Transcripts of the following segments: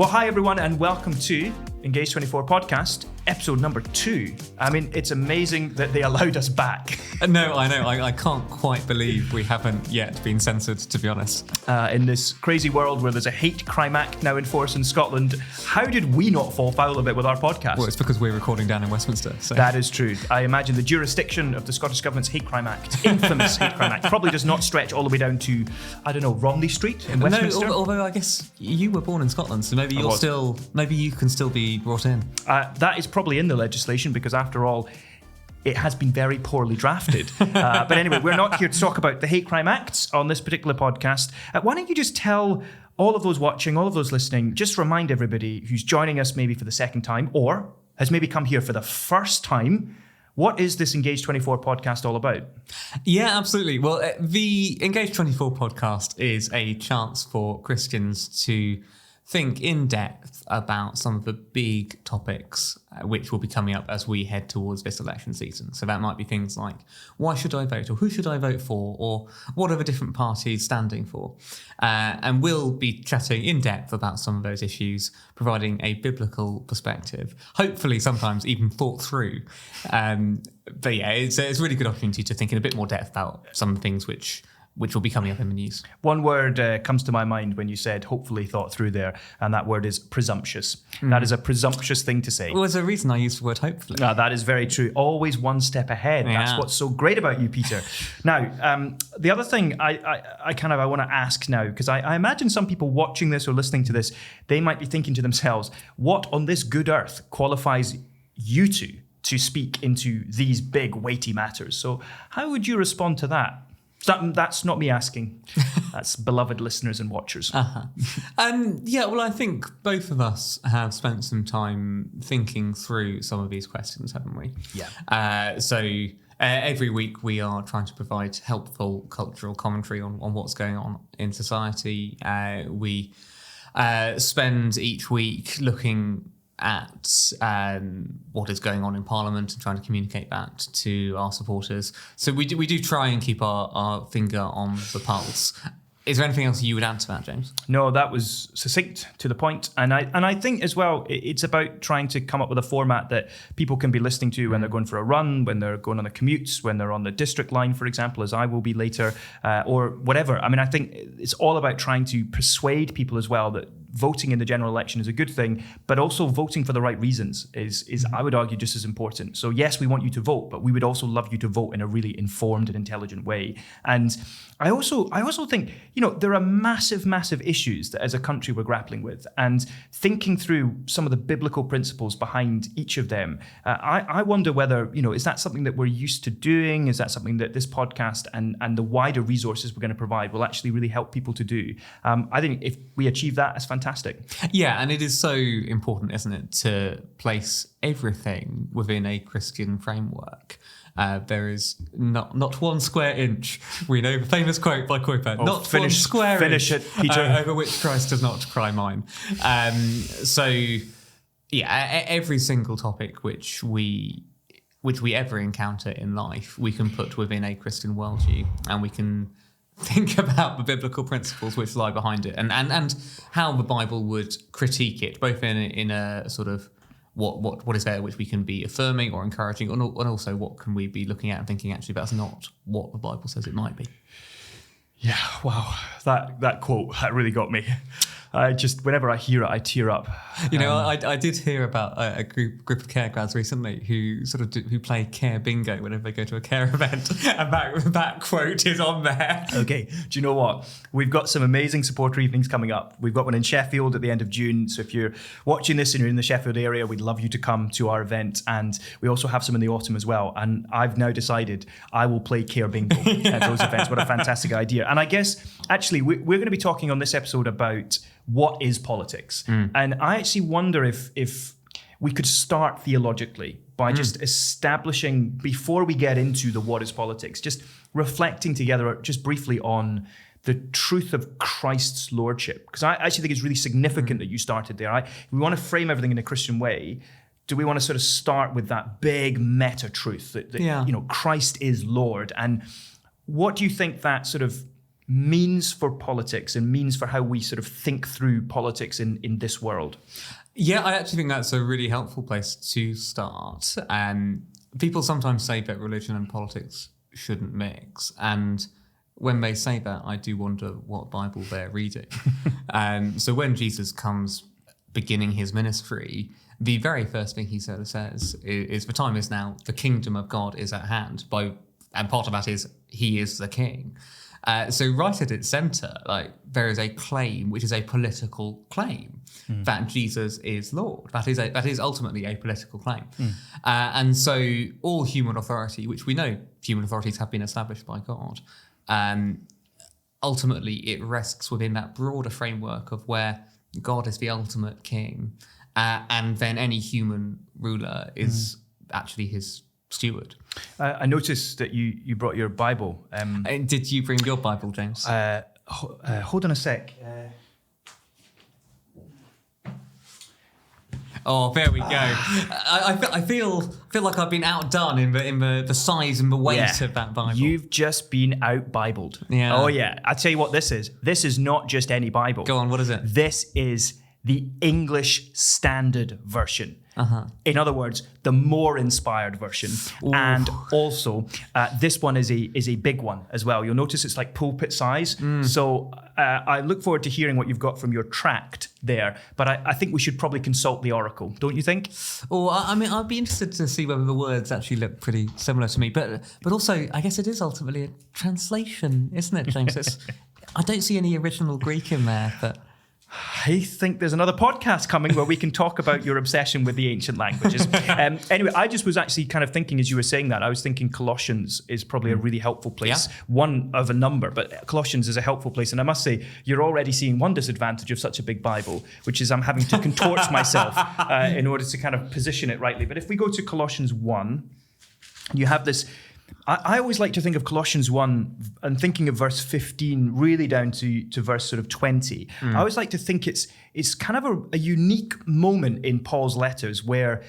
Well, hi everyone, and welcome to engaGE24 podcast, episode number 2. I mean, it's amazing that they allowed us back. No, I know. I can't quite believe we haven't yet been censored, to be honest. In this crazy world where there's a hate crime act now in force in Scotland, how did we not fall foul of it with our podcast? Well, it's because we're recording down in Westminster. So. That is true. I imagine the jurisdiction of the Scottish Government's hate crime act, infamous hate crime act, probably does not stretch all the way down to, I don't know, Romney Street in Westminster? No, although I guess you were born in Scotland, so maybe maybe you can still be brought in. That is probably in the legislation because, after all, it has been very poorly drafted. But anyway, we're not here to talk about the hate crime acts on this particular podcast. Why don't you just tell all of those watching, all of those listening, just remind everybody who's joining us maybe for the second time or has maybe come here for the first time, what is this engaGE24 podcast all about? Yeah, absolutely. Well, the engaGE24 podcast is a chance for Christians to think in depth about some of the big topics which will be coming up as we head towards this election season. So that might be things like, why should I vote? Or who should I vote for? Or what are the different parties standing for? And we'll be chatting in depth about some of those issues, providing a biblical perspective, hopefully sometimes even thought through. But yeah, it's a really good opportunity to think in a bit more depth about some things which will be coming up in the news. One word comes to my mind when you said hopefully thought through there, and that word is presumptuous. That is a presumptuous thing to say. Well, there's a reason I used the word hopefully. That is very true. Always one step ahead. Yeah. That's what's so great about you, Peter. Now, the other thing I want to ask now, because I imagine some people watching this or listening to this, they might be thinking to themselves, what on this good earth qualifies you to speak into these big, weighty matters? So how would you respond to that? That's not me asking. That's beloved listeners and watchers. Yeah, well, I think both of us have spent some time thinking through some of these questions, haven't we? Yeah. Every week we are trying to provide helpful cultural commentary on what's going on in society. We spend each week looking at what is going on in Parliament and trying to communicate that to our supporters. So we do try and keep our finger on the pulse. Is there anything else you would add to that, James? No, that was succinct, to the point. And I think as well, it's about trying to come up with a format that people can be listening to when they're going for a run, when they're going on the commutes, when they're on the district line, for example, as I will be later, or whatever. I mean, I think it's all about trying to persuade people as well that voting in the general election is a good thing, but also voting for the right reasons is I would argue, just as important. So yes, we want you to vote, but we would also love you to vote in a really informed and intelligent way. And I also think, there are massive, massive issues that as a country we're grappling with, and thinking through some of the biblical principles behind each of them. I wonder whether, is that something that we're used to doing? Is that something that this podcast and the wider resources we're going to provide will actually really help people to do? I think if we achieve that, it's fantastic. Yeah, and it is so important, isn't it, to place everything within a Christian framework. There is not one square inch. We know the famous quote by Kuiper, not one square inch over which Christ does not cry mine. Every single topic which we ever encounter in life, we can put within a Christian worldview, and we can think about the biblical principles which lie behind it, and how the Bible would critique it, both in a sort of what is there which we can be affirming or encouraging, and also what can we be looking at and thinking, actually, that's not what the Bible says it might be. Yeah, wow, that quote, that really got me. Whenever I hear it, I tear up. I did hear about a group of care grads recently who who play care bingo whenever they go to a care event, and that quote is on there. Okay, do you know what? We've got some amazing supporter evenings coming up. We've got one in Sheffield at the end of June. So if you're watching this and you're in the Sheffield area, we'd love you to come to our event. And we also have some in the autumn as well. And I've now decided I will play care bingo at those events. What a fantastic idea. And I guess, actually, we're going to be talking on this episode about what is politics. And I actually wonder if we could start theologically by just establishing, before we get into the what is politics, just reflecting together just briefly on the truth of Christ's lordship. Because I actually think it's really significant that you started there. We want to frame everything in a Christian way. Do we want to sort of start with that big meta truth that Christ is Lord? And what do you think that sort of means for politics and means for how we sort of think through politics in this world? Yeah, I actually think that's a really helpful place to start. People sometimes say that religion and politics shouldn't mix. And when they say that, I do wonder what Bible they're reading. So when Jesus comes beginning his ministry, the very first thing he says is the time is now, the kingdom of God is at hand. And part of that is he is the king. So right at its center, like, there is a claim, which is a political claim, that Jesus is Lord. That is ultimately a political claim. And so all human authority, which we know human authorities have been established by God, ultimately it rests within that broader framework of where God is the ultimate king, and then any human ruler is actually his steward. I noticed that you brought your Bible. Did you bring your Bible, James? Hold on a sec. Oh, there we go. I feel like I've been outdone in the size and the weight of that Bible. You've just been out-Bibled. Yeah. Oh, yeah. I tell you what this is. This is not just any Bible. Go on, what is it? This is the English Standard Version. In other words, the more inspired version. Ooh. And also, this one is a big one as well. You'll notice it's like pulpit size. So I look forward to hearing what you've got from your tract there. But I think we should probably consult the Oracle, don't you think? Oh, I mean, I'd be interested to see whether the words actually look pretty similar to me. But also, I guess it is ultimately a translation, isn't it, James? I don't see any original Greek in there, but... I think there's another podcast coming where we can talk about your obsession with the ancient languages. Anyway, I just was actually kind of thinking as you were saying that, I was thinking Colossians is probably a really helpful place. Yeah. One of a number, but Colossians is a helpful place. And I must say, you're already seeing one disadvantage of such a big Bible, which is I'm having to contort myself in order to kind of position it rightly. But if we go to Colossians 1, you have this... I always like to think of Colossians 1 and thinking of verse 15 really down to verse sort of 20. I always like to think it's kind of a unique moment in Paul's letters where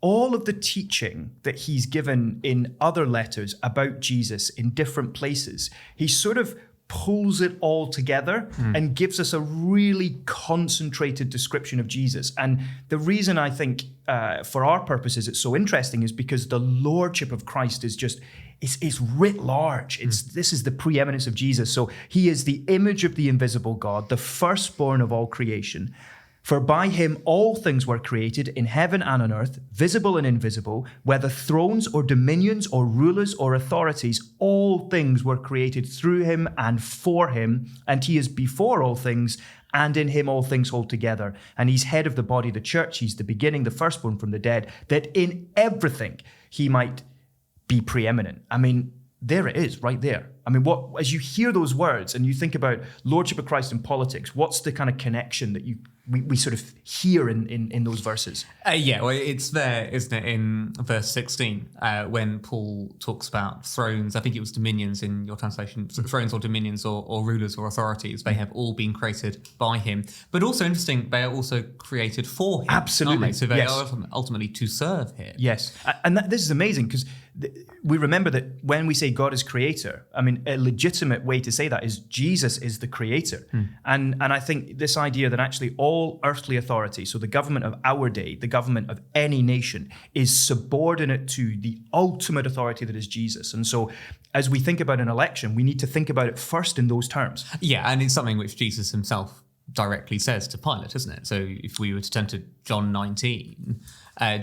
all of the teaching that he's given in other letters about Jesus in different places, he sort of pulls it all together and gives us a really concentrated description of Jesus. And the reason I think for our purposes it's so interesting is because the lordship of Christ is just, it's writ large. This is the preeminence of Jesus. So he is the image of the invisible God, the firstborn of all creation. For by him all things were created in heaven and on earth, visible and invisible, whether thrones or dominions or rulers or authorities, all things were created through him and for him, and he is before all things, and in him all things hold together. And he's head of the body, the church. He's the beginning, the firstborn from the dead, that in everything he might be preeminent. I mean, there it is, right there. I mean, as you hear those words and you think about Lordship of Christ in politics, what's the kind of connection that we sort of hear in those verses? Yeah, well, it's there, isn't it, in verse 16, when Paul talks about thrones. I think it was dominions in your translation, thrones or dominions or rulers or authorities. They have all been created by him. But also interesting, they are also created for him. Absolutely. So they are ultimately to serve him. Yes. And this is amazing because we remember that when we say God is creator, I mean, a legitimate way to say that is Jesus is the creator. And I think this idea that actually all earthly authority, so the government of our day, the government of any nation, is subordinate to the ultimate authority that is Jesus. And so as we think about an election, we need to think about it first in those terms. Yeah, and it's something which Jesus himself directly says to Pilate, isn't it? So if we were to turn to John 19,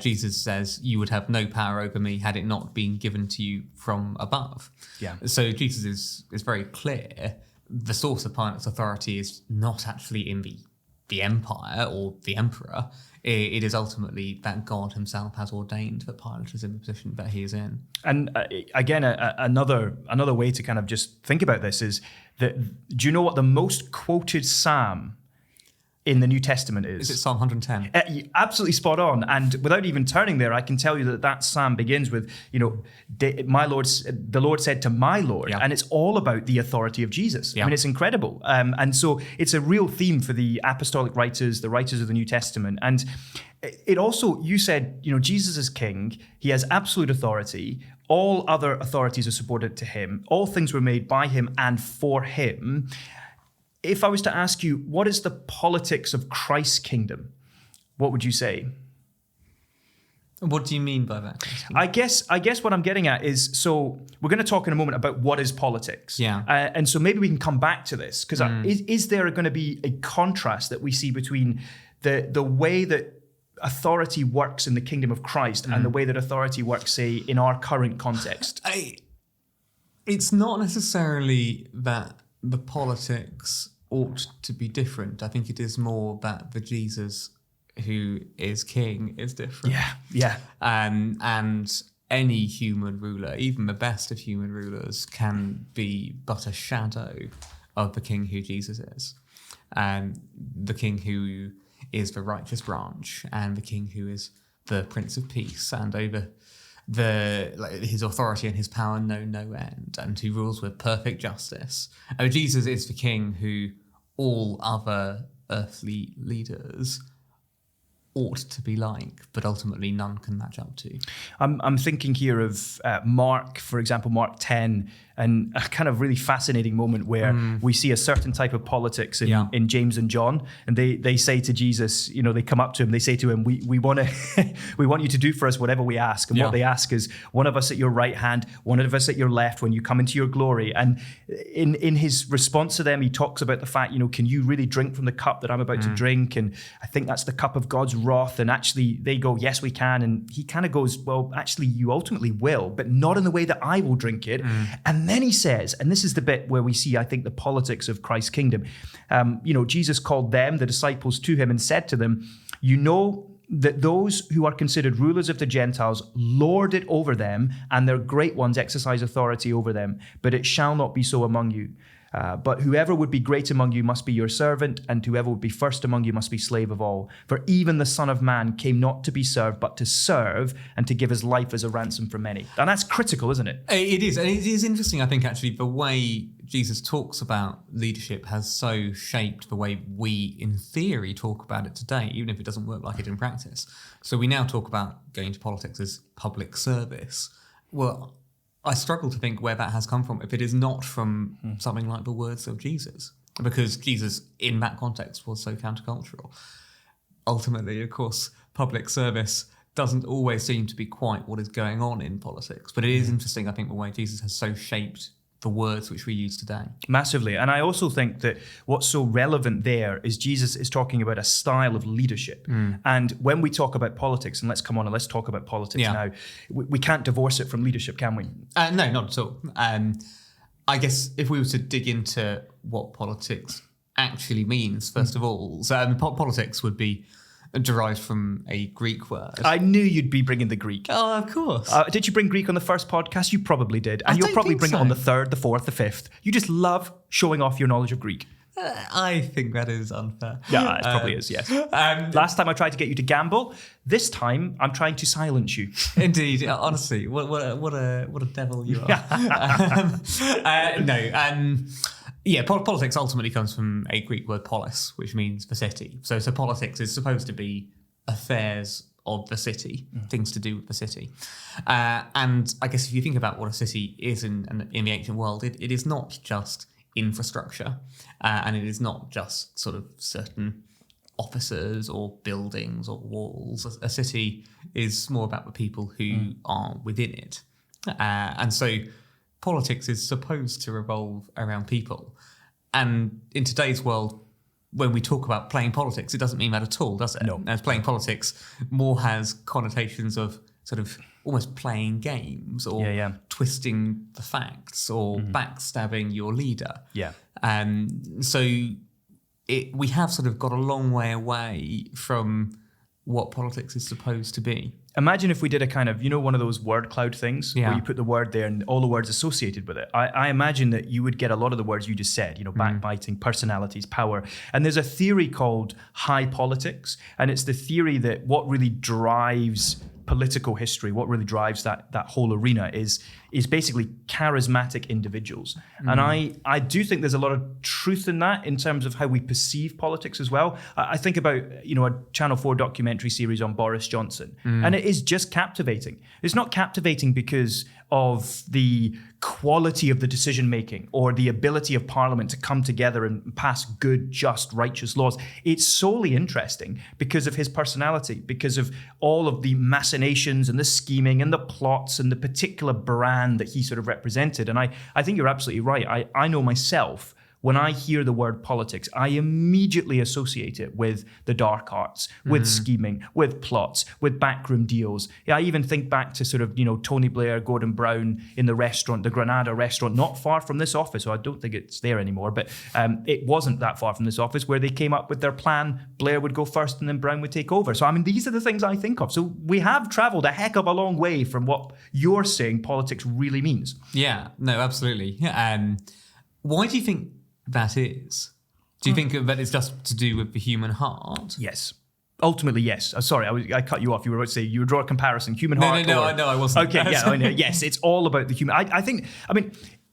Jesus says, you would have no power over me had it not been given to you from above. Yeah. So Jesus is very clear. The source of Pilate's authority is not actually in the empire or the emperor. It is ultimately that God himself has ordained that Pilate is in the position that he is in. And again, another way to kind of just think about this is that, do you know what the most quoted psalm in the New Testament is. Is it Psalm 110? Absolutely spot on. And without even turning there, I can tell you that psalm begins with, the Lord said to my Lord. Yeah. And it's all about the authority of Jesus. Yeah. I mean, it's incredible. And so it's a real theme for the apostolic writers, the writers of the New Testament. And it also, you said, Jesus is king. He has absolute authority. All other authorities are subordinate to him. All things were made by him and for him. If I was to ask you, what is the politics of Christ's kingdom? What would you say? What do you mean by that? I guess what I'm getting at is, so we're going to talk in a moment about what is politics. Yeah. And so maybe we can come back to this, because is there going to be a contrast that we see between the way that authority works in the kingdom of Christ and the way that authority works, say, in our current context? It's not necessarily that the politics ought to be different. I think it is more that the Jesus who is king is different. Yeah. And any human ruler, even the best of human rulers, can be but a shadow of the king who Jesus is. And the king who is the righteous branch, and the king who is the Prince of Peace, and over his authority and his power know no end, and who rules with perfect justice. Jesus is the king who all other earthly leaders ought to be like, but ultimately none can match up to. I'm thinking here of Mark, for example, Mark 10, and a kind of really fascinating moment where we see a certain type of politics in James and John, and they say to Jesus, they come up to him, they say to him, we want to we want you to do for us whatever we ask. And what they ask is one of us at your right hand, one of us at your left when you come into your glory. And in his response to them, he talks about the fact, can you really drink from the cup that I'm about to drink? And I think that's the cup of God's wrath. And actually they go, yes, we can. And he kind of goes, well, actually you ultimately will, but not in the way that I will drink it. And then he says, and this is the bit where we see, I think, the politics of Christ's kingdom. Jesus called them, the disciples, to him and said to them, you know that those who are considered rulers of the Gentiles lord it over them, and their great ones exercise authority over them. But it shall not be so among you. But whoever would be great among you must be your servant, and whoever would be first among you must be slave of all. For even the Son of Man came not to be served, but to serve, and to give his life as a ransom for many. And that's critical, isn't it? It is. And it is interesting, I think, actually, the way Jesus talks about leadership has so shaped the way we, in theory, talk about it today, even if it doesn't work like it in practice. So we now talk about going to politics as public service. Well, I struggle to think where that has come from if it is not from something like the words of Jesus, because Jesus in that context was so countercultural. Ultimately, of course, public service doesn't always seem to be quite what is going on in politics, but it is interesting, I think, the way Jesus has so shaped the words which we use today. Massively. And I also think that what's so relevant there is Jesus is talking about a style of leadership. And when we talk about politics, and let's come on and let's talk about politics now, we can't divorce it from leadership, can we? No, not at all. I guess if we were to dig into what politics actually means, first of all, so politics would be derived from a Greek word. I knew you'd be bringing the Greek. Oh, of course. Did you bring Greek on the first podcast? You probably did. And you'll probably bring it on the third, the fourth, the fifth. You just love showing off your knowledge of Greek. I think that is unfair. Yeah, it probably is, yes. Last time I tried to get you to gamble. This time I'm trying to silence you. Indeed, honestly, what a devil you are. Politics ultimately comes from a Greek word polis, which means the city. So politics is supposed to be affairs of the city, things to do with the city. And I guess if you think about what a city is in the ancient world, it is not just infrastructure, and it is not just sort of certain offices or buildings or walls. A city is more about the people who are within it. And so politics is supposed to revolve around people. And in today's world, when we talk about playing politics, it doesn't mean that at all, does it? No. As playing politics more has connotations of sort of almost playing games or twisting the facts or backstabbing your leader. Yeah. So we have sort of got a long way away from what politics is supposed to be. imagine if we did a kind of, one of those word cloud things where Yeah. you put the word there and all the words associated with it. I imagine that you would get a lot of the words you just said, backbiting, personalities, power. And there's a theory called high politics. And it's the theory that what really drives political history, what really drives that whole arena is basically charismatic individuals. And I do think there's a lot of truth in that in terms of how we perceive politics as well. I think about, a Channel 4 documentary series on Boris Johnson, and it is just captivating. It's not captivating because of the quality of the decision making or the ability of Parliament to come together and pass good, just, righteous laws. It's solely interesting because of his personality, because of all of the machinations and the scheming and the plots and the particular brand that he sort of represented. And I think you're absolutely right. I know myself, when I hear the word politics, I immediately associate it with the dark arts, with scheming, with plots, with backroom deals. Yeah, I even think back to sort of, Tony Blair, Gordon Brown in the restaurant, the Granada restaurant, not far from this office. So I don't think it's there anymore, but it wasn't that far from this office where they came up with their plan. Blair would go first and then Brown would take over. So, these are the things I think of. So we have traveled a heck of a long way from what you're saying politics really means. Yeah, no, absolutely. Why do you think that is? Do you think that it's just to do with the human heart? Yes. Ultimately, yes. Sorry, I cut you off. You were about to say you would draw a comparison, human heart. No, I wasn't. Okay, yeah, I know. Yes, it's all about the human. I think,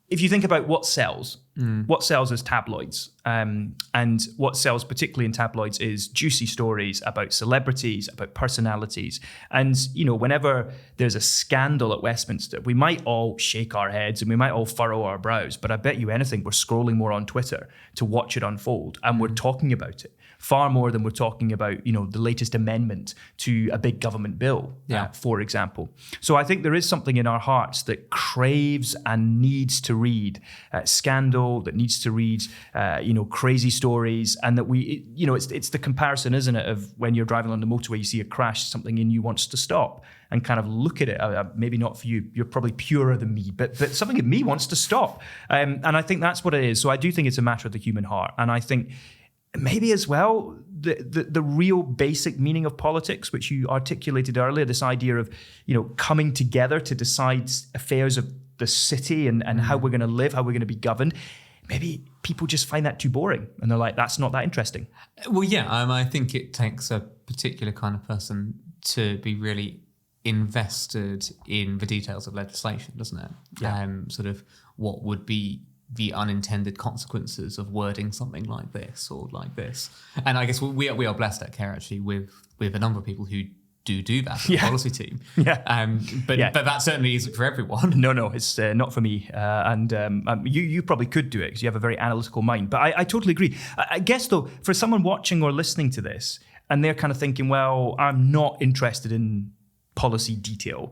if you think about what sells is tabloids. And what sells particularly in tabloids is juicy stories about celebrities, about personalities. And, whenever there's a scandal at Westminster, we might all shake our heads and we might all furrow our brows. But I bet you anything, we're scrolling more on Twitter to watch it unfold. And we're talking about it far more than we're talking about, the latest amendment to a big government bill, for example. So I think there is something in our hearts that craves and needs to read scandal, that needs to read, crazy stories, and that it's the comparison, isn't it, of when you're driving on the motorway, you see a crash, something in you wants to stop and kind of look at it. Maybe not for you, you're probably purer than me, but something in me wants to stop. And I think that's what it is. So I do think it's a matter of the human heart. And I think maybe as well, the real basic meaning of politics, which you articulated earlier, this idea of, coming together to decide affairs of the city and how we're going to live, how we're going to be governed. Maybe people just find that too boring and they're like, that's not that interesting. Well, yeah, I think it takes a particular kind of person to be really invested in the details of legislation, doesn't it? Yeah. Sort of what would be the unintended consequences of wording something like this or like this. And I guess we are blessed at Care actually with a number of people who do that in the policy team. Yeah. But that certainly isn't for everyone. No, it's not for me. You probably could do it because you have a very analytical mind. But I totally agree. I guess, though, for someone watching or listening to this, and they're kind of thinking, well, I'm not interested in policy detail.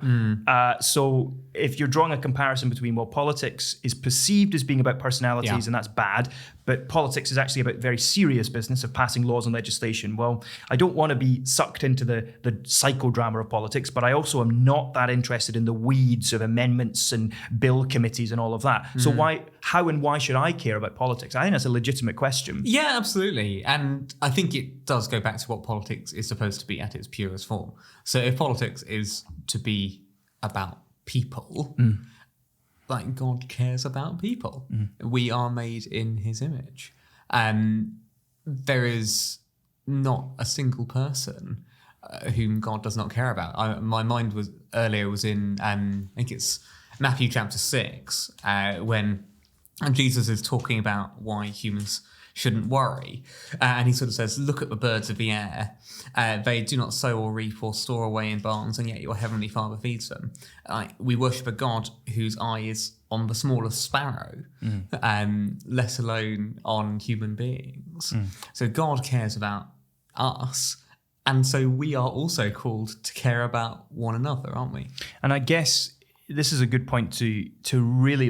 So if you're drawing a comparison between, well, politics is perceived as being about personalities and that's bad, but politics is actually about very serious business of passing laws and legislation. Well, I don't want to be sucked into the psychodrama of politics, but I also am not that interested in the weeds of amendments and bill committees and all of that. So how and why should I care about politics? I think that's a legitimate question. Yeah, absolutely. And I think it does go back to what politics is supposed to be at its purest form. So if politics is to be about people, like God cares about people. We are made in his image. There is not a single person whom God does not care about. My mind was in, I think it's Matthew chapter 6, when Jesus is talking about why humans shouldn't worry. And he sort of says, look at the birds of the air. They do not sow or reap or store away in barns, and yet your heavenly Father feeds them. We worship a God whose eye is on the smallest sparrow, let alone on human beings. So God cares about us. And so we are also called to care about one another, aren't we? And I guess this is a good point to really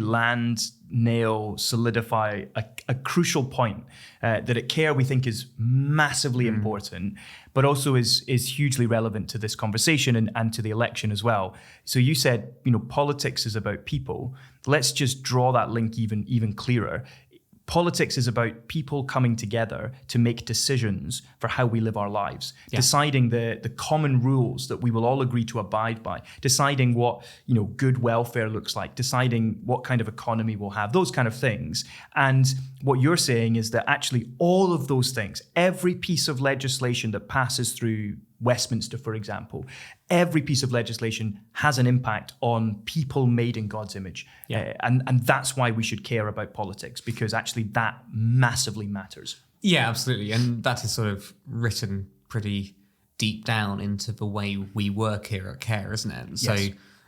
nail, solidify a crucial point that at Care we think is massively important, but also is hugely relevant to this conversation and to the election as well. So you said, politics is about people. Let's just draw that link even clearer. Politics is about people coming together to make decisions for how we live our lives, deciding the common rules that we will all agree to abide by, deciding what good welfare looks like, deciding what kind of economy we'll have, those kind of things. And what you're saying is that actually all of those things, every piece of legislation that passes through Westminster, for example, every piece of legislation has an impact on people made in God's image. And that's why we should care about politics, because actually that massively matters. Yeah, absolutely. And that is sort of written pretty deep down into the way we work here at CARE, isn't it? So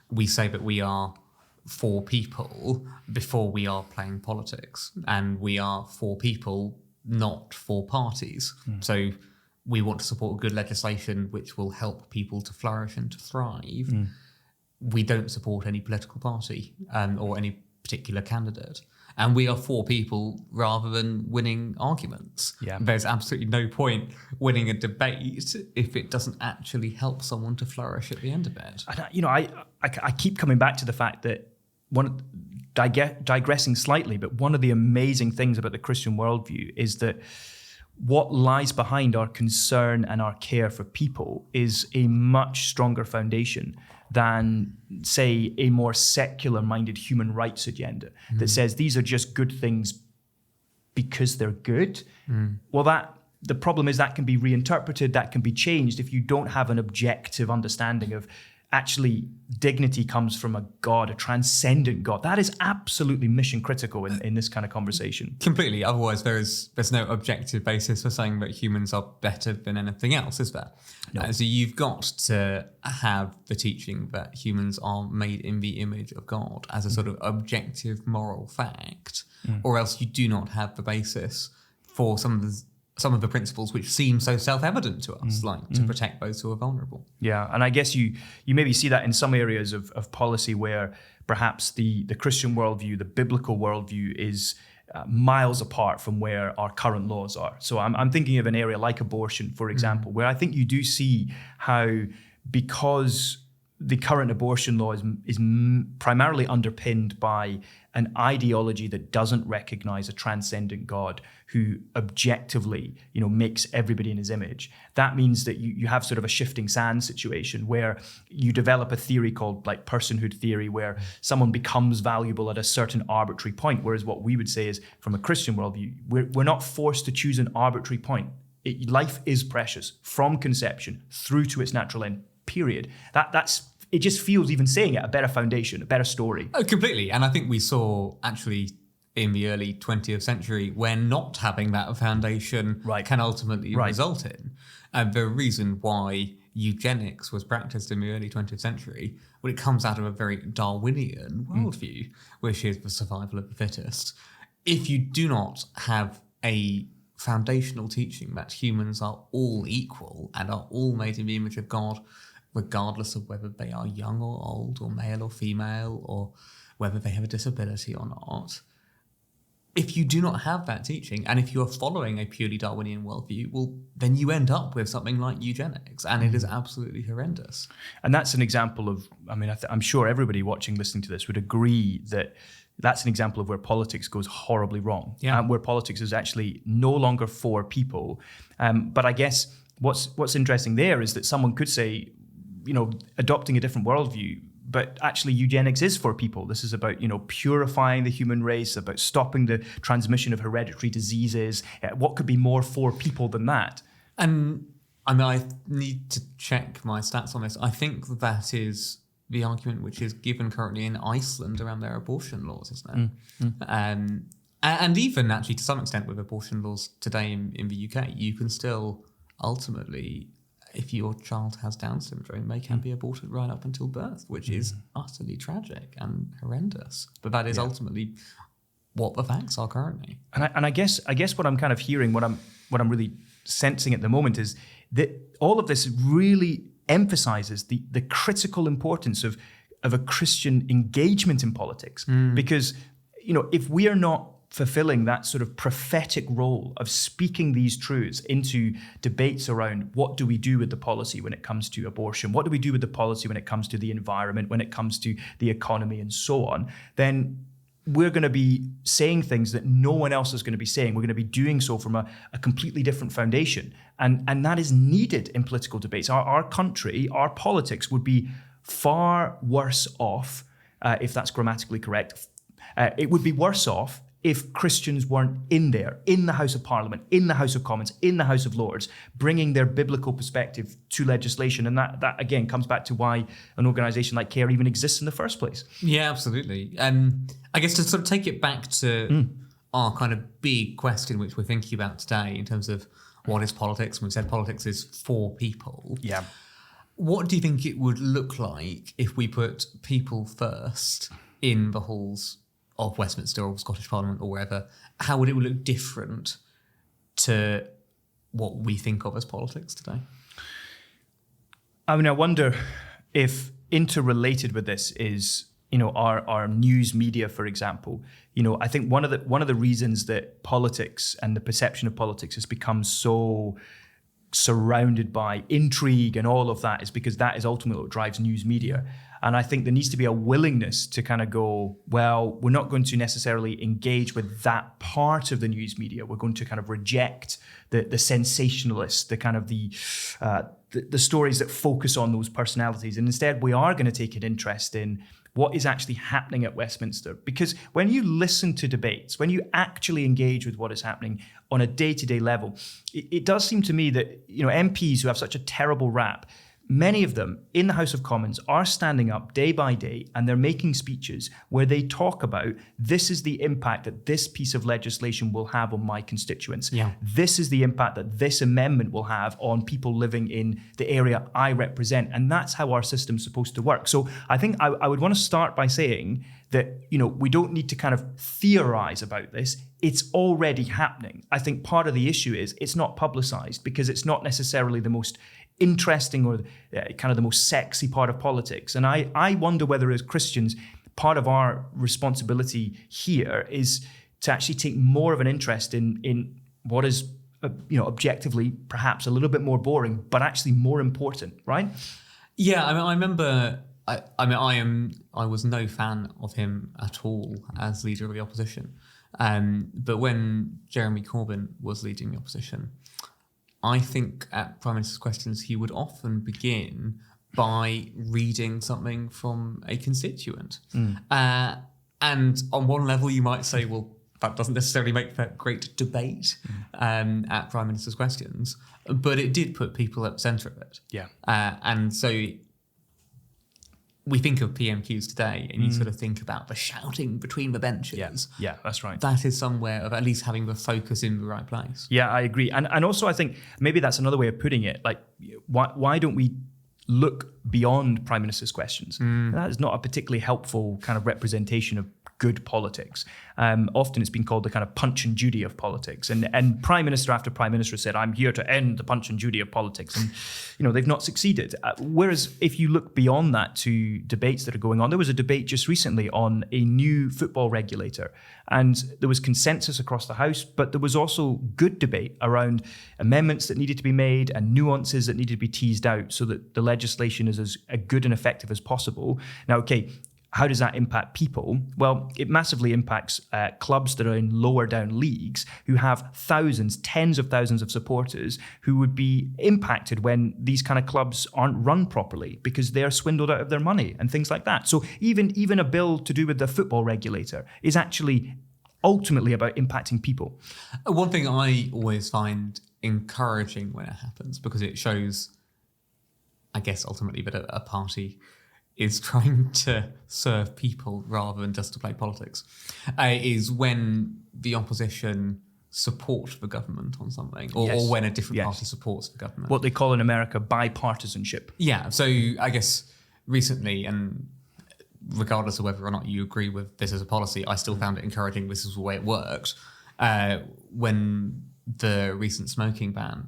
we say that we are for people before we are playing politics, and we are for people, not for parties. So we want to support good legislation which will help people to flourish and to thrive. We don't support any political party or any particular candidate. And we are for people rather than winning arguments. There's absolutely no point winning a debate if it doesn't actually help someone to flourish at the end of it. I keep coming back to the fact that digressing slightly, but one of the amazing things about the Christian worldview is that what lies behind our concern and our care for people is a much stronger foundation than, say, a more secular-minded human rights agenda that says these are just good things because they're good. Well, the problem is that can be reinterpreted, that can be changed if you don't have an objective understanding of actually dignity comes from a God, a transcendent God. That is absolutely mission critical in this kind of conversation. Completely. Otherwise, there's no objective basis for saying that humans are better than anything else, is there? No. So you've got to have the teaching that humans are made in the image of God as a sort of objective moral fact, or else you do not have the basis for some of the principles which seem so self-evident to us, like to protect those who are vulnerable. Yeah, and I guess you maybe see that in some areas of policy where perhaps the Christian worldview, the biblical worldview is miles apart from where our current laws are. So I'm thinking of an area like abortion, for example, where I think you do see how, because the current abortion law is primarily underpinned by an ideology that doesn't recognize a transcendent God who objectively, makes everybody in his image. That means that you have sort of a shifting sand situation where you develop a theory called like personhood theory, where someone becomes valuable at a certain arbitrary point. Whereas what we would say is, from a Christian worldview, we're not forced to choose an arbitrary point. Life is precious from conception through to its natural end, period. It just feels, even saying it, a better foundation, a better story. Oh, completely. And I think we saw actually in the early 20th century where not having that foundation can ultimately result in. And the reason why eugenics was practiced in the early 20th century, well, it comes out of a very Darwinian worldview, which is the survival of the fittest. If you do not have a foundational teaching that humans are all equal and are all made in the image of God, regardless of whether they are young or old, or male or female, or whether they have a disability or not. If you do not have that teaching, and if you are following a purely Darwinian worldview, well, then you end up with something like eugenics, and it is absolutely horrendous. And that's an example of, I'm sure everybody listening to this would agree that that's an example of where politics goes horribly wrong, where politics is actually no longer for people. But I guess what's interesting there is that someone could say, adopting a different worldview, but actually eugenics is for people. This is about, purifying the human race, about stopping the transmission of hereditary diseases. What could be more for people than that? And I need to check my stats on this. I think that is the argument which is given currently in Iceland around their abortion laws, isn't it? And even actually to some extent with abortion laws today in the UK, you can still ultimately, if your child has Down syndrome, they can be aborted right up until birth, which is utterly tragic and horrendous. But that is ultimately what the facts are currently. And I guess what I'm kind of hearing, what I'm really sensing at the moment is that all of this really emphasizes the critical importance of a Christian engagement in politics. Because, if we are not fulfilling that sort of prophetic role of speaking these truths into debates around what do we do with the policy when it comes to abortion, what do we do with the policy when it comes to the environment, when it comes to the economy and so on, then we're going to be saying things that no one else is going to be saying. We're going to be doing so from a completely different foundation. And that is needed in political debates. Our country, our politics would be far worse off, if that's grammatically correct. It would be worse off if Christians weren't in there, in the House of Parliament, in the House of Commons, in the House of Lords, bringing their biblical perspective to legislation. And that again, comes back to why an organisation like CARE even exists in the first place. Yeah, absolutely. I guess to sort of take it back to our kind of big question, which we're thinking about today in terms of what is politics, and we said politics is for people. Yeah. What do you think it would look like if we put people first in the halls of Westminster or Scottish Parliament or wherever? How would it look different to what we think of as politics today? I mean, I wonder if interrelated with this is, our news media, for example. I think one of the reasons that politics and the perception of politics has become so surrounded by intrigue and all of that is because that is ultimately what drives news media. And I think there needs to be a willingness to kind of go, well, we're not going to necessarily engage with that part of the news media. We're going to kind of reject the sensationalists, the kind of the stories that focus on those personalities. And instead, we are going to take an interest in what is actually happening at Westminster. Because when you listen to debates, when you actually engage with what is happening on a day-to-day level, it does seem to me that, MPs who have such a terrible rap, many of them in the House of Commons are standing up day by day and they're making speeches where they talk about, this is the impact that this piece of legislation will have on my constituents. Yeah. This is the impact that this amendment will have on people living in the area I represent. And that's how our system's supposed to work. So I think I would want to start by saying that, we don't need to kind of theorize about this. It's already happening. I think part of the issue is it's not publicized because it's not necessarily the most interesting or kind of the most sexy part of politics. And I wonder whether as Christians, part of our responsibility here is to actually take more of an interest in what is, objectively perhaps a little bit more boring, but actually more important, right? Yeah, I remember, I was no fan of him at all as leader of the opposition. But when Jeremy Corbyn was leading the opposition, I think at Prime Minister's Questions, he would often begin by reading something from a constituent. And on one level, you might say, well, that doesn't necessarily make for great debate at Prime Minister's Questions, but it did put people at the centre of it. Yeah. And so we think of PMQs today and you sort of think about the shouting between the benches. Yeah, that's right. That is some way of at least having the focus in the right place. Yeah, I agree. And also I think maybe that's another way of putting it. Like, why don't we look beyond Prime Minister's Questions? That is not a particularly helpful kind of representation of good politics. Often it's been called the kind of Punch and Judy of politics. And Prime Minister after Prime Minister said, I'm here to end the Punch and Judy of politics. And, they've not succeeded. Whereas if you look beyond that to debates that are going on, there was a debate just recently on a new football regulator. And there was consensus across the House, but there was also good debate around amendments that needed to be made and nuances that needed to be teased out so that the legislation is as good and effective as possible. Now, okay, how does that impact people? Well, it massively impacts clubs that are in lower down leagues who have thousands, tens of thousands of supporters who would be impacted when these kind of clubs aren't run properly because they're swindled out of their money and things like that. So even a bill to do with the football regulator is actually ultimately about impacting people. One thing I always find encouraging when it happens, because it shows, I guess, ultimately that a party is trying to serve people rather than just to play politics, is when the opposition support the government on something, or when a different party supports the government. What they call in America bipartisanship. Yeah, so I guess recently, and regardless of whether or not you agree with this as a policy, I still found it encouraging. This is the way it worked. When the recent smoking ban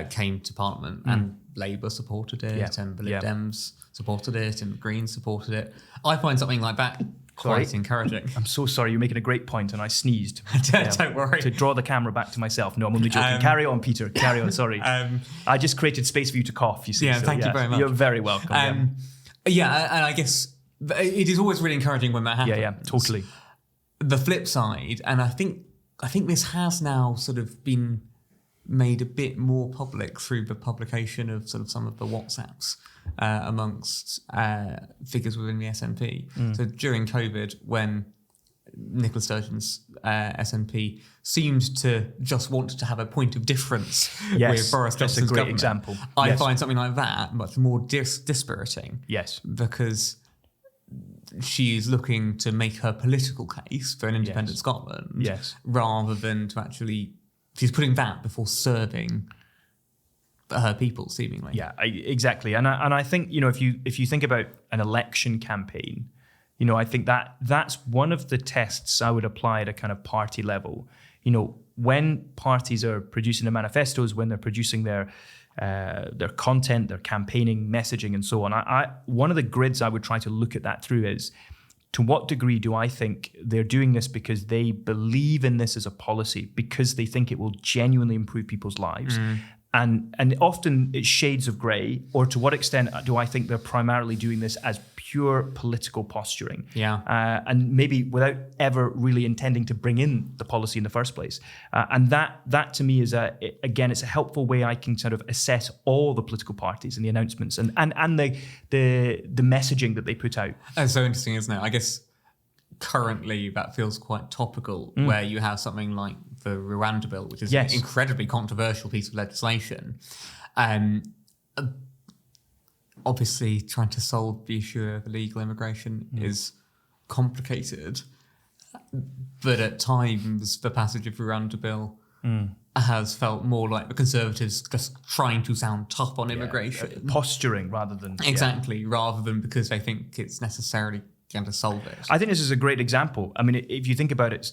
came to Parliament, and Labour supported it, and the Lib Dems supported it, and the Greens supported it. I find something like that quite encouraging. I'm so sorry, you're making a great point, and I sneezed. Don't worry. To draw the camera back to myself. No, I'm only joking. Carry on, Peter. Carry on, sorry. I just created space for you to cough, you see. Yeah, thank you very much. You're very welcome. And I guess it is always really encouraging when that happens. Yeah, totally. the flip side, and I think this has now sort of been made a bit more public through the publication of sort of some of the WhatsApps amongst figures within the SNP. So during COVID, when Nicola Sturgeon's SNP seemed to just want to have a point of difference with Boris Johnson's government. Example. I find something like that much more dispiriting. Yes. Because she is looking to make her political case for an independent Scotland, rather than to actually, she's putting that before serving her people, seemingly. Yeah, exactly. And I think, if you think about an election campaign, I think that's one of the tests I would apply at a kind of party level. When parties are producing their manifestos, when they're producing their content, their campaigning, messaging, and so on. One of the grids I would try to look at that through is, to what degree do I think they're doing this because they believe in this as a policy, because they think it will genuinely improve people's lives? And often it's shades of grey, or to what extent do I think they're primarily doing this as pure political posturing? And maybe without ever really intending to bring in the policy in the first place. And that to me is it's a helpful way I can sort of assess all the political parties and the announcements and the messaging that they put out. That's so interesting, isn't it? I guess currently that feels quite topical, where you have something like the Rwanda Bill, which is an incredibly controversial piece of legislation. Obviously, trying to solve the issue of illegal immigration is complicated, but at times the passage of the Rwanda Bill has felt more like the Conservatives just trying to sound tough on immigration. Posturing rather than... rather than because they think it's necessarily going to solve it. I think this is a great example. I mean, if you think about it,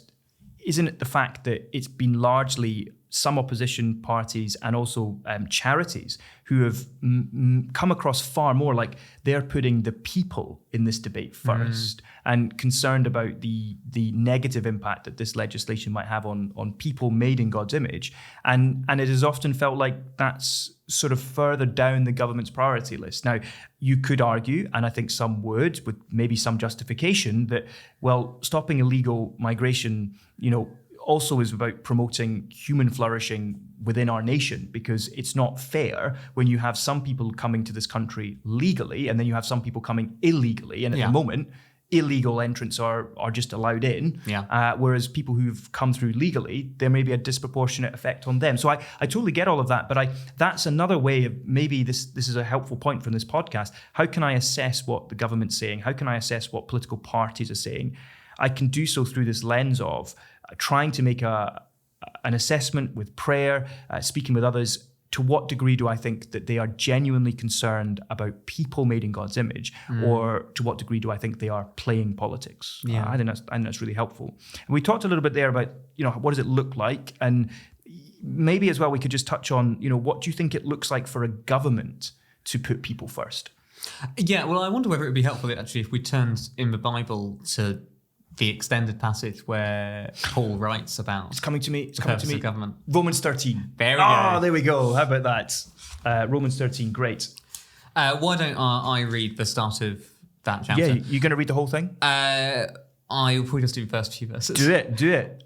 isn't it the fact that it's been largely some opposition parties and also charities who have come across far more like they're putting the people in this debate first and concerned about the negative impact that this legislation might have on people made in God's image. And it has often felt like that's sort of further down the government's priority list. Now, you could argue, and I think some would, with maybe some justification, that, well, stopping illegal migration, also is about promoting human flourishing within our nation, because it's not fair when you have some people coming to this country legally and then you have some people coming illegally. And at the moment, illegal entrants are just allowed in, whereas people who've come through legally, there may be a disproportionate effect on them. So I totally get all of that, but that's another way of, maybe this is a helpful point from this podcast. How can I assess what the government's saying? How can I assess what political parties are saying? I can do so through this lens of trying to make an assessment with prayer, speaking with others. To what degree do I think that they are genuinely concerned about people made in God's image, or to what degree do I think they are playing politics? I think that's really helpful. And we talked a little bit there about, what does it look like, and maybe as well we could just touch on, what do you think it looks like for a government to put people first? Yeah, well, I wonder whether it would be helpful actually if we turned in the Bible to the extended passage where Paul writes about... It's coming to me. Government. Romans 13. There we go. Oh, there we go. How about that? Romans 13, great. Why don't I read the start of that chapter? Yeah, you're going to read the whole thing? I will probably just do the first few verses. Do it.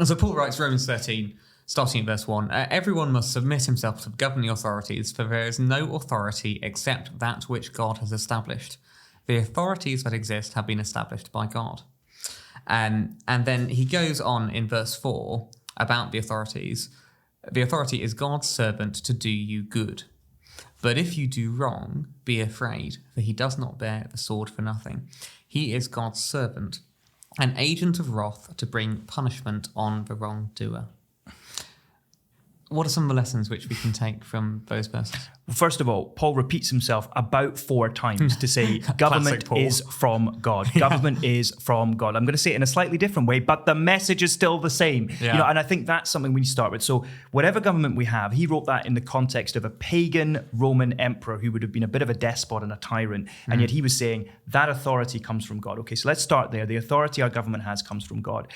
So Paul writes Romans 13, starting at verse 1. Everyone must submit himself to the governing authorities, for there is no authority except that which God has established. The authorities that exist have been established by God. And then he goes on in verse 4 about the authorities. The authority is God's servant to do you good. But if you do wrong, be afraid, for he does not bear the sword for nothing. He is God's servant, an agent of wrath to bring punishment on the wrongdoer. What are some of the lessons which we can take from those verses? Well, first of all, Paul repeats himself about 4 times to say government is from God. Government is from God. I'm going to say it in a slightly different way, but the message is still the same. Yeah. And I think that's something we start with. So whatever government we have, he wrote that in the context of a pagan Roman emperor who would have been a bit of a despot and a tyrant. And yet he was saying that authority comes from God. Okay, so let's start there. The authority our government has comes from God.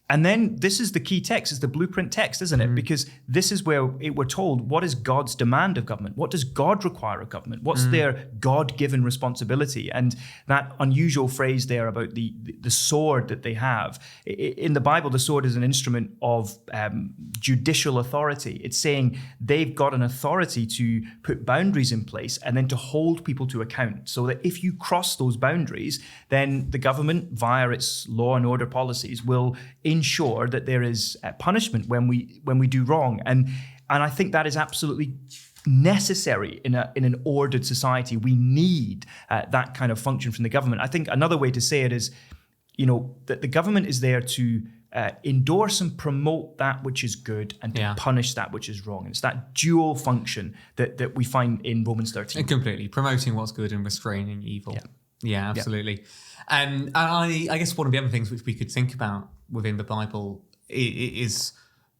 And then this is the key text, it's the blueprint text, isn't it? Because this is where we're told, what is God's demand of government? What does God require of government? What's their God-given responsibility? And that unusual phrase there about the sword that they have. In the Bible, the sword is an instrument of judicial authority. It's saying they've got an authority to put boundaries in place and then to hold people to account. So that if you cross those boundaries, then the government, via its law and order policies, will ensure that there is punishment when we do wrong, and I think that is absolutely necessary in an ordered society. We need that kind of function from the government. I think another way to say it is, that the government is there to endorse and promote that which is good and to punish that which is wrong. And it's that dual function that we find in Romans 13. And completely promoting what's good and restraining evil. Yeah, absolutely. And I guess one of the other things which we could think about within the Bible is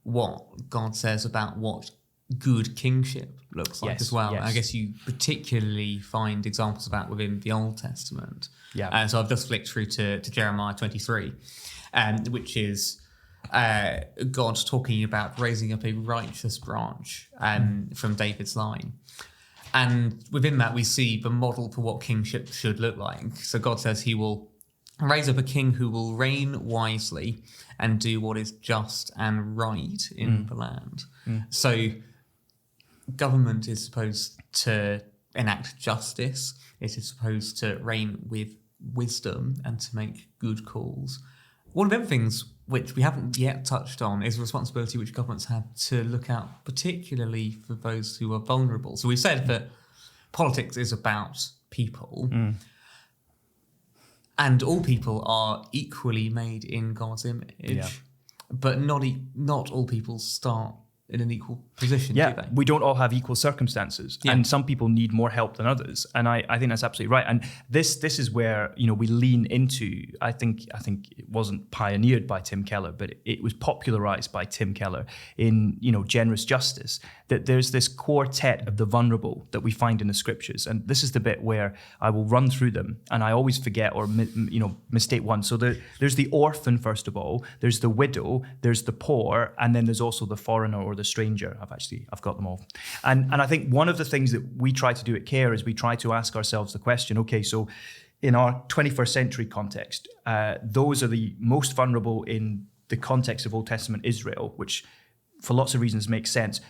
what God says about what good kingship looks like as well. I guess you particularly find examples of that within the Old Testament. So I've just flicked through to Jeremiah 23, which is God talking about raising up a righteous branch from David's line. And within that, we see the model for what kingship should look like. So God says he will raise up a king who will reign wisely and do what is just and right in the land. So government is supposed to enact justice. It is supposed to reign with wisdom and to make good calls. One of the other things which we haven't yet touched on is the responsibility which governments have to look out particularly for those who are vulnerable. So we've said that politics is about people, and all people are equally made in God's image, but not all people start in an equal position, do they? We don't all have equal circumstances, and some people need more help than others, and I think that's absolutely right. And this is where we lean into. I think it wasn't pioneered by Tim Keller, but it was popularized by Tim Keller in generous justice. That there's this quartet of the vulnerable that we find in the scriptures, and this is the bit where I will run through them, and I always forget or mistake one. So there's the orphan first of all, there's the widow, there's the poor, and then there's also the foreigner or the stranger. I've got them all. And I think one of the things that we try to do at CARE is we try to ask ourselves the question, okay, so in our 21st century context, those are the most vulnerable in the context of Old Testament Israel, which for lots of reasons makes sense.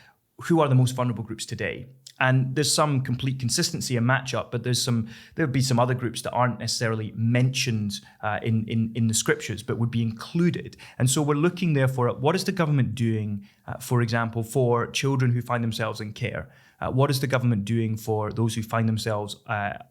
Who are the most vulnerable groups today? And there's some complete consistency and matchup, but there'll be some other groups that aren't necessarily mentioned in the scriptures, but would be included. And so we're looking therefore at what is the government doing, for example, for children who find themselves in care. What is the government doing for those who find themselves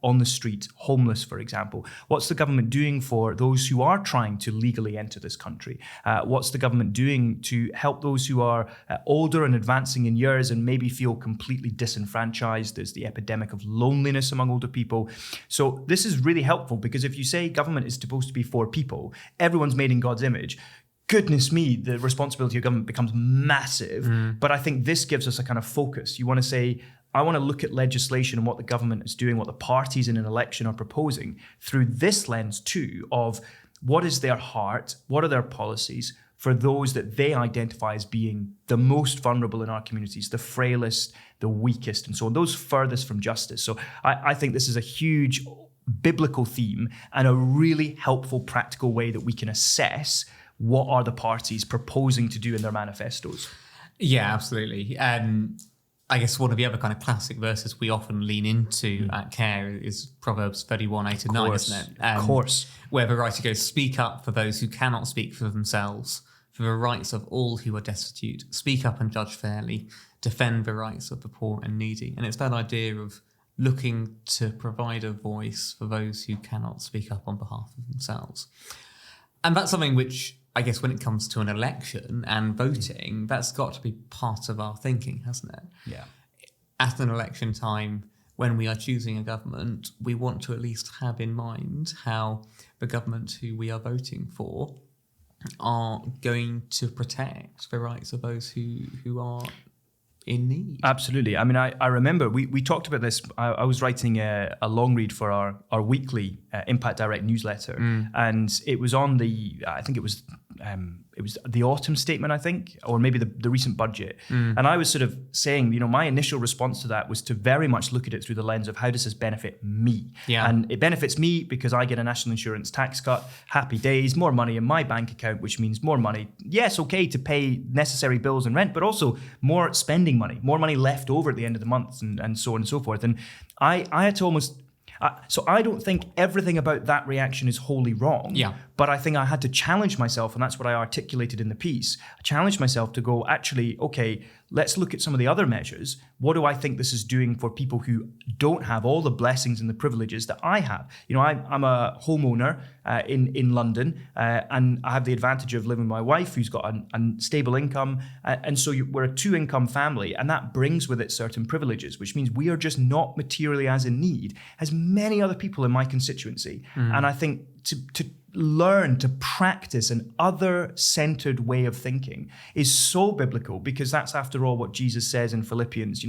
on the street, homeless, for example? What's the government doing for those who are trying to legally enter this country? What's the government doing to help those who are older and advancing in years and maybe feel completely disenfranchised? There's the epidemic of loneliness among older people. So this is really helpful, because if you say government is supposed to be for people, everyone's made in God's image, goodness me, the responsibility of government becomes massive. But I think this gives us a kind of focus. You want to say, I want to look at legislation and what the government is doing, what the parties in an election are proposing through this lens too of what is their heart, what are their policies for those that they identify as being the most vulnerable in our communities, the frailest, the weakest, and so on, those furthest from justice. So I think this is a huge biblical theme and a really helpful practical way that we can assess what are the parties proposing to do in their manifestos. Yeah, absolutely. I guess one of the other kind of classic verses we often lean into at CARE is Proverbs 31:8-9, isn't it? Of course. Where the writer goes, speak up for those who cannot speak for themselves, for the rights of all who are destitute. Speak up and judge fairly. Defend the rights of the poor and needy. And it's that idea of looking to provide a voice for those who cannot speak up on behalf of themselves. And that's something which, I guess, when it comes to an election and voting, that's got to be part of our thinking, hasn't it? Yeah. At an election time, when we are choosing a government, we want to at least have in mind how the government who we are voting for are going to protect the rights of those who are in need. Absolutely. I mean, I remember we talked about this. I was writing a long read for our weekly Impact Direct newsletter, and it was on I think it was it was the autumn statement, I think, or maybe the recent budget. And I was sort of saying, my initial response to that was to very much look at it through the lens of how does this benefit me? Yeah. And it benefits me because I get a national insurance tax cut, happy days, more money in my bank account, which means more money. Yes, okay, to pay necessary bills and rent, but also more spending money, more money left over at the end of the month, and so on and so forth. And I had to almost... So I don't think everything about that reaction is wholly wrong. Yeah. But I think I had to challenge myself, and that's what I articulated in the piece. I challenged myself to go, actually, okay, let's look at some of the other measures. What do I think this is doing for people who don't have all the blessings and the privileges that I have? I'm a homeowner in London, and I have the advantage of living with my wife, who's got a stable income. And so we're a 2-income family, and that brings with it certain privileges, which means we are just not materially as in need as many other people in my constituency. And I think to learn to practice an other-centered way of thinking is so biblical, because that's, after all, what Jesus says in Philippians.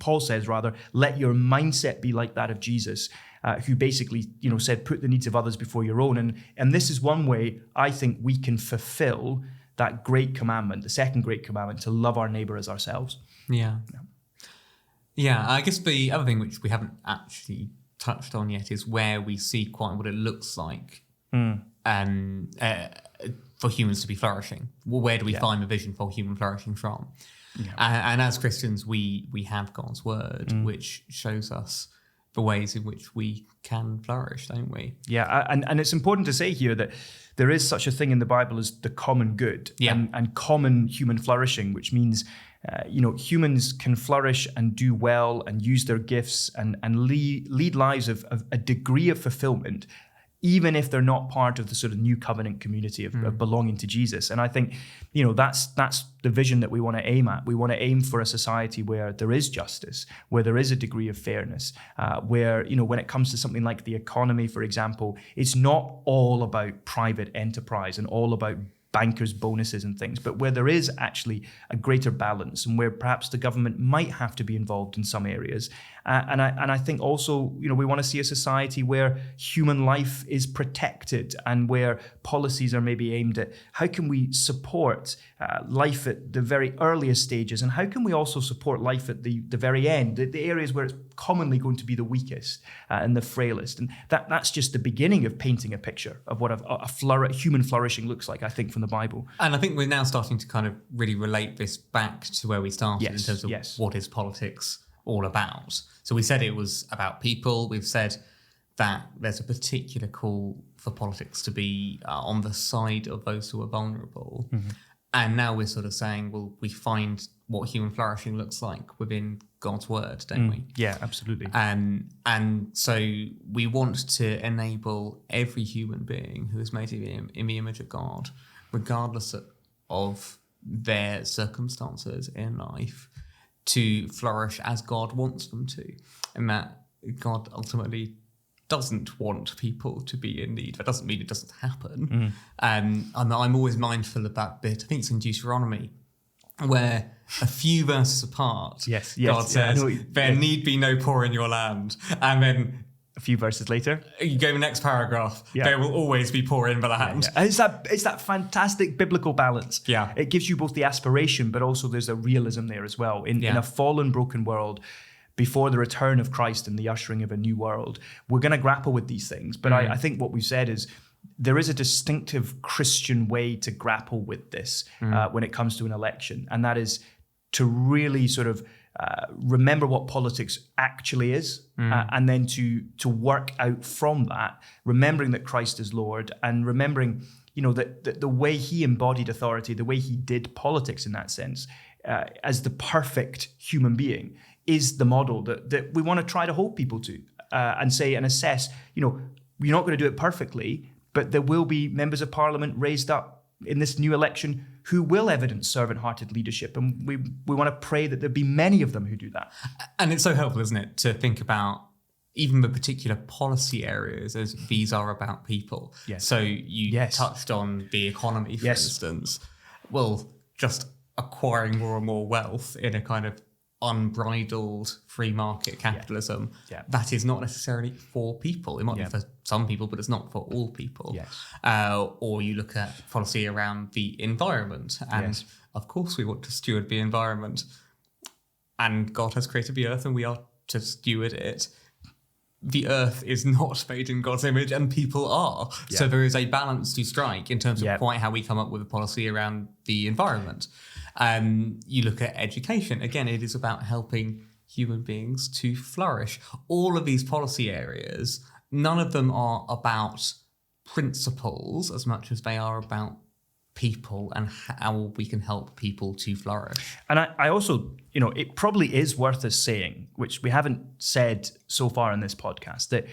Paul says, let your mindset be like that of Jesus, who basically, said, put the needs of others before your own. And this is one way I think we can fulfill that great commandment, the second great commandment, to love our neighbor as ourselves. Yeah, I guess the other thing which we haven't actually touched on yet is where we see quite what it looks like for humans to be flourishing. Well, where do we find the vision for human flourishing from? And as Christians, we have God's word, which shows us the ways in which we can flourish, don't we? Yeah, and it's important to say here that there is such a thing in the Bible as the common good and common human flourishing, which means humans can flourish and do well and use their gifts and lead lives of a degree of fulfillment, even if they're not part of the sort of new covenant community of belonging to Jesus. And I think, that's the vision that we want to aim at. We want to aim for a society where there is justice, where there is a degree of fairness, where, when it comes to something like the economy, for example, it's not all about private enterprise and all about bankers' bonuses and things, but where there is actually a greater balance, and where perhaps the government might have to be involved in some areas. And I think also, we want to see a society where human life is protected, and where policies are maybe aimed at how can we support life at the very earliest stages, and how can we also support life at the very end, the areas where it's commonly going to be the weakest and the frailest. And that's just the beginning of painting a picture of what human flourishing looks like, I think, from the Bible. And I think we're now starting to kind of really relate this back to where we started in terms of what is politics all about. So we said it was about people. We've said that there's a particular call for politics to be on the side of those who are vulnerable. And now we're sort of saying, well, we find what human flourishing looks like within God's word, don't we? Yeah, absolutely. And so we want to enable every human being who is made in the image of God, regardless of their circumstances in life, to flourish as God wants them to. And that God ultimately doesn't want people to be in need. That doesn't mean it doesn't happen. I'm always mindful of that bit. I think it's in Deuteronomy, where a few verses apart, God says, there need be no poor in your land. And then a few verses later, you go to the next paragraph, there will always be poor in the land. And it's that fantastic biblical balance. It gives you both the aspiration, but also there's a realism there as well. In a fallen, broken world, before the return of Christ and the ushering of a new world, we're going to grapple with these things. But I think what we've said is there is a distinctive Christian way to grapple with this when it comes to an election. And that is to really sort of remember what politics actually is, and then to work out from that, remembering that Christ is Lord, and remembering, that the way he embodied authority, the way he did politics in that sense, as the perfect human being, is the model that we want to try to hold people to, and say and assess, you're not going to do it perfectly, but there will be members of parliament raised up in this new election who will evidence servant-hearted leadership. And we want to pray that there be many of them who do that. And it's so helpful, isn't it, to think about even the particular policy areas as these are about people. So you touched on the economy, for instance. Well, just acquiring more and more wealth in a kind of unbridled free market capitalism, that is not necessarily for people. It might be for some people, but it's not for all people. Or you look at policy around the environment, and of course we want to steward the environment, and God has created the earth and we are to steward it. The earth is not made in God's image and people are. So there is a balance to strike in terms of quite how we come up with a policy around the environment. You look at education. Again, it is about helping human beings to flourish. All of these policy areas, none of them are about principles as much as they are about people and how we can help people to flourish. And I also, it probably is worth us saying, which we haven't said so far in this podcast, that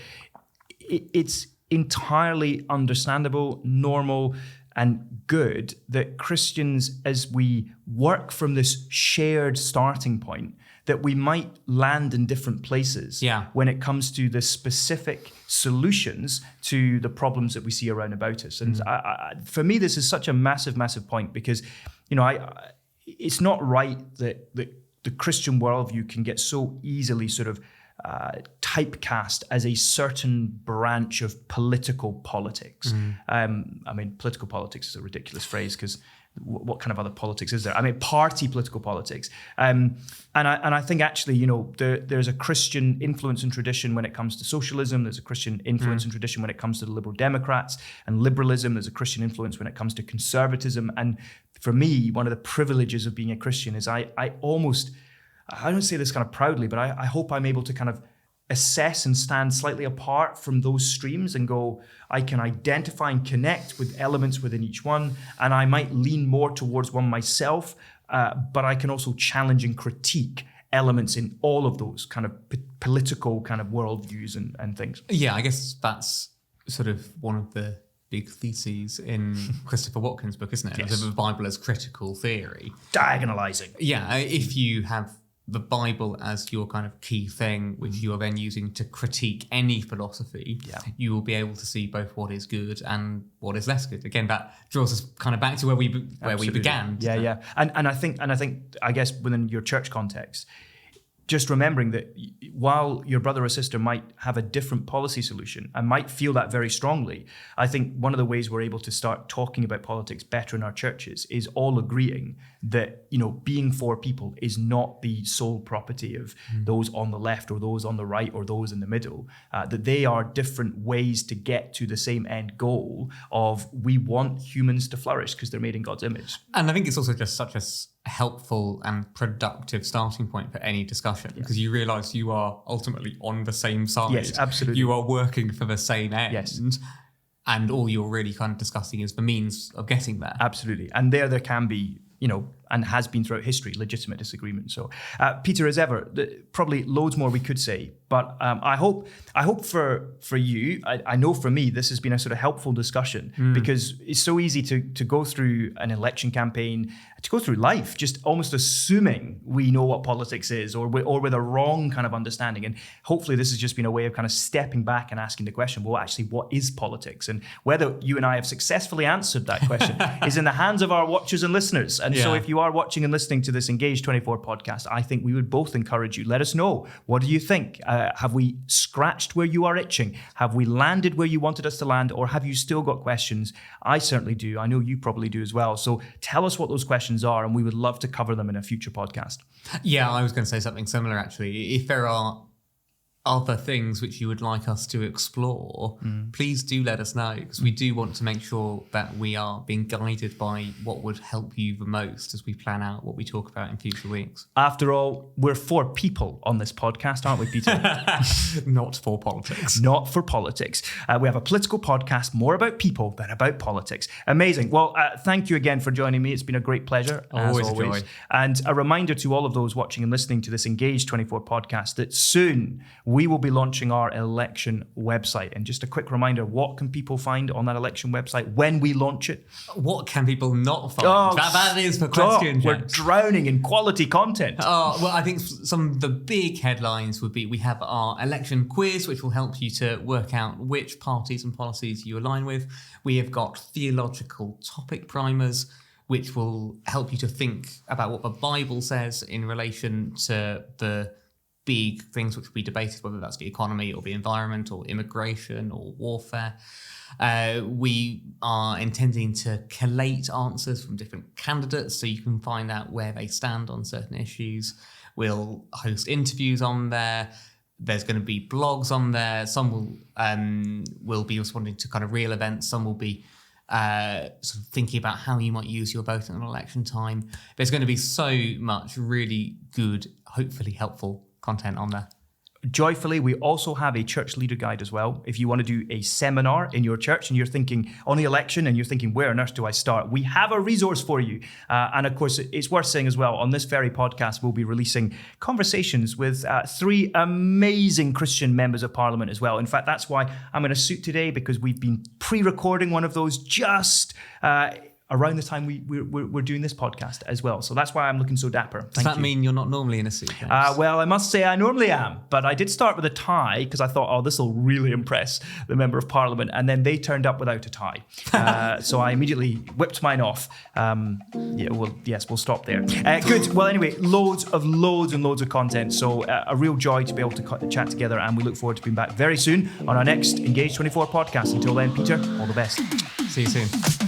it's entirely understandable, normal, and good that Christians, as we work from this shared starting point, that we might land in different places when it comes to the specific solutions to the problems that we see around about us. And for me, this is such a massive, massive point because, it's not right that the Christian worldview can get so easily sort of typecast as a certain branch of political politics. Political politics is a ridiculous phrase because what kind of other politics is there? Party political politics. And I think actually, there's a Christian influence and tradition when it comes to socialism. There's a Christian influence and tradition when it comes to the Liberal Democrats and liberalism. There's a Christian influence when it comes to conservatism. And for me, one of the privileges of being a Christian is I don't say this kind of proudly, but I hope I'm able to kind of assess and stand slightly apart from those streams and go, I can identify and connect with elements within each one, and I might lean more towards one myself, but I can also challenge and critique elements in all of those kind of political kind of worldviews and things. Yeah, I guess that's sort of one of the big theses in Christopher Watkins' book, isn't it? Yes. The Bible as critical theory. Diagonalizing. Yeah, if you have the Bible as your kind of key thing, which you are then using to critique any philosophy, you will be able to see both what is good and what is less good. Again, that draws us kind of back to where we began. Yeah. And I think I guess within your church context, just remembering that while your brother or sister might have a different policy solution and might feel that very strongly, I think one of the ways we're able to start talking about politics better in our churches is all agreeing that, being for people is not the sole property of those on the left or those on the right or those in the middle, that they are different ways to get to the same end goal of we want humans to flourish because they're made in God's image. And I think it's also just such a helpful and productive starting point for any discussion because you realise you are ultimately on the same side. Yes, absolutely. You are working for the same end. Yes. And all you're really kind of discussing is the means of getting there. Absolutely. And there can be, and has been throughout history, legitimate disagreement. So, Peter, as ever, probably loads more we could say, but I hope for you, I know for me, this has been a sort of helpful discussion because it's so easy to go through an election campaign, to go through life, just almost assuming we know what politics is or with a wrong kind of understanding. And hopefully this has just been a way of kind of stepping back and asking the question, well, actually, what is politics? And whether you and I have successfully answered that question is in the hands of our watchers and listeners. And so if you are watching and listening to this engaGE24 podcast, I think we would both encourage you. Let us know. What do you think? Have we scratched where you are itching? Have we landed where you wanted us to land? Or have you still got questions? I certainly do. I know you probably do as well. So tell us what those questions are, and we would love to cover them in a future podcast. Yeah, I was going to say something similar, actually. If there are other things which you would like us to explore, please do let us know, because we do want to make sure that we are being guided by what would help you the most as we plan out what we talk about in future weeks. After all, we're for people on this podcast, aren't we, Peter? Not for politics. Not for politics. We have a political podcast more about people than about politics. Amazing. Well, thank you again for joining me. It's been a great pleasure, always as always. A joy. And a reminder to all of those watching and listening to this engaGE24 podcast that soon we will be launching our election website. And just a quick reminder, what can people find on that election website when we launch it? What can people not find? That is the question. We're drowning in quality content. Well, I think some of the big headlines would be, we have our election quiz, which will help you to work out which parties and policies you align with. We have got theological topic primers. which will help you to think about what the Bible says in relation to the big things which will be debated, whether that's the economy or the environment or immigration or warfare. We are intending to collate answers from different candidates so you can find out where they stand on certain issues. We'll host interviews on there. There's going to be blogs on there. Some will be responding to kind of real events. Some will be sort of thinking about how you might use your vote in an election time. There's going to be so much really good, hopefully helpful content on there. Joyfully, we also have a church leader guide as well. If you want to do a seminar in your church and you're thinking on the election and you're thinking, where on earth do I start? We have a resource for you. And of course, it's worth saying as well, on this very podcast, we'll be releasing conversations with 3 amazing Christian members of Parliament as well. In fact, that's why I'm in a suit today, because we've been pre-recording one of those just around the time we're doing this podcast as well. So that's why I'm looking so dapper. Does that mean you're not normally in a suit? Well, I must say I normally am, but I did start with a tie because I thought, this will really impress the Member of Parliament. And then they turned up without a tie. So I immediately whipped mine off. We'll stop there. Good. Well, anyway, loads of content. So a real joy to be able to chat together. And we look forward to being back very soon on our next engaGE24 podcast. Until then, Peter, all the best. See you soon.